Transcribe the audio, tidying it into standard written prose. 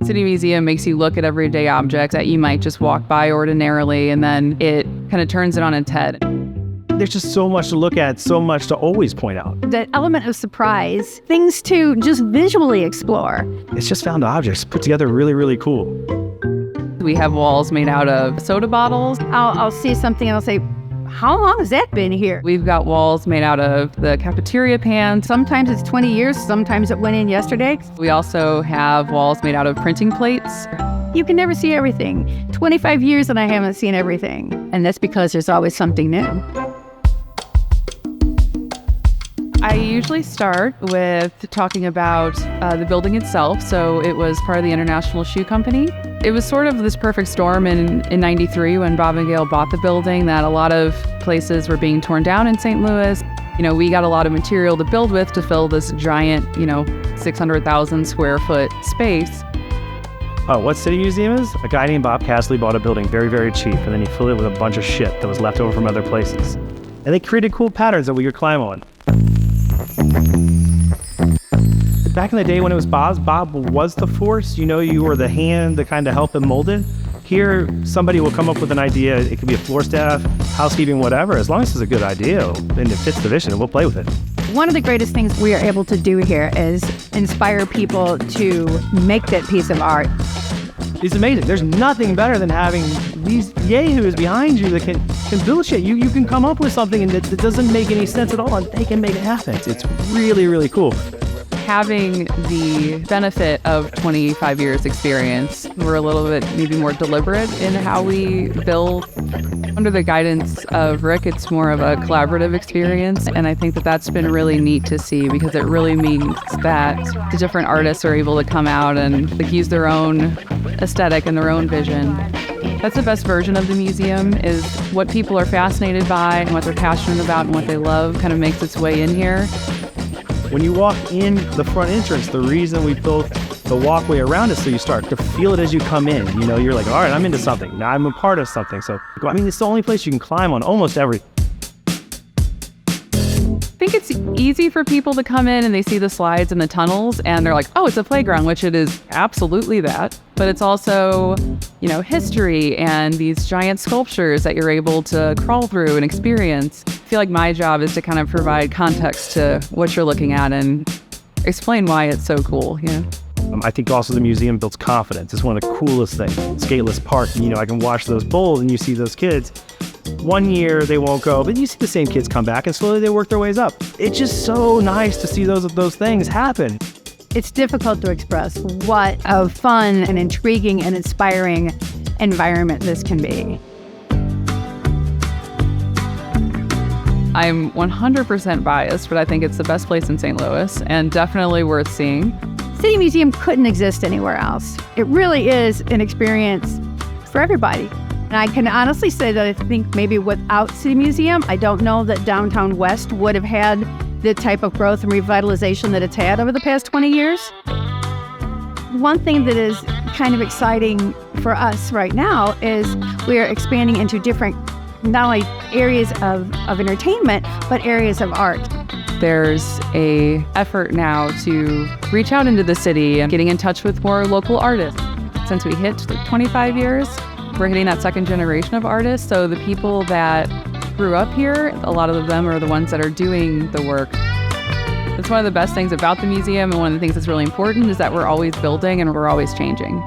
City Museum makes you look at everyday objects that you might just walk by ordinarily, and then it kind of turns it on its head. There's just so much to look at, so much to always point out. That element of surprise, things to just visually explore. It's just found objects put together really, really cool. We have walls made out of soda bottles. I'll see something and I'll say, how long has that been here? We've got walls made out of the cafeteria pans. Sometimes it's 20 years, sometimes it went in yesterday. We also have walls made out of printing plates. You can never see everything. 25 years and I haven't seen everything. And that's because there's always something new. I usually start with talking about the building itself. So it was part of the International Shoe Company. It was sort of this perfect storm in 93 when Bob and Gail bought the building, that a lot of places were being torn down in St. Louis. We got a lot of material to build with to fill this giant, 600,000 square foot space. What City Museum is? A guy named Bob Castley bought a building very, very cheap, and then he filled it with a bunch of shit that was left over from other places. And they created cool patterns that we could climb on. Back in the day when it was Bob was the force. You were the hand that kind of helped him mold it. Here, somebody will come up with an idea. It could be a floor staff, housekeeping, whatever. As long as it's a good idea and it fits the vision, we'll play with it. One of the greatest things we are able to do here is inspire people to make that piece of art. It's amazing. There's nothing better than having these yahoos behind you that can build shit. You can come up with something and that doesn't make any sense at all, and they can make it happen. It's really, really cool. Having the benefit of 25 years experience, we're a little bit maybe more deliberate in how we build. Under the guidance of Rick, it's more of a collaborative experience, and I think that that's been really neat to see, because it really means that the different artists are able to come out and use their own aesthetic and their own vision. That's the best version of the museum, is what people are fascinated by and what they're passionate about and what they love kind of makes its way in here. When you walk in the front entrance, the reason we built the walkway around it, so you start to feel it as you come in. You're like, all right, I'm into something. Now I'm a part of something. So, it's the only place you can climb on almost everything. I think it's easy for people to come in and they see the slides and the tunnels and they're like, oh, it's a playground, which it is absolutely that. But it's also, history and these giant sculptures that you're able to crawl through and experience. I feel like my job is to kind of provide context to what you're looking at and explain why it's so cool. I think also the museum builds confidence. It's one of the coolest things. Skateless Park, I can watch those bowls and you see those kids. One year they won't go, but you see the same kids come back and slowly they work their ways up. It's just so nice to see those things happen. It's difficult to express what a fun and intriguing and inspiring environment this can be. I'm 100% biased, but I think it's the best place in St. Louis and definitely worth seeing. City Museum couldn't exist anywhere else. It really is an experience for everybody. And I can honestly say that I think maybe without City Museum, I don't know that Downtown West would have had the type of growth and revitalization that it's had over the past 20 years. One thing that is kind of exciting for us right now is we are expanding into different, not only areas of entertainment, but areas of art. There's a effort now to reach out into the city and getting in touch with more local artists. Since we hit 25 years, we're hitting that second generation of artists. So the people that grew up here, a lot of them are the ones that are doing the work. That's one of the best things about the museum, and one of the things that's really important is that we're always building and we're always changing.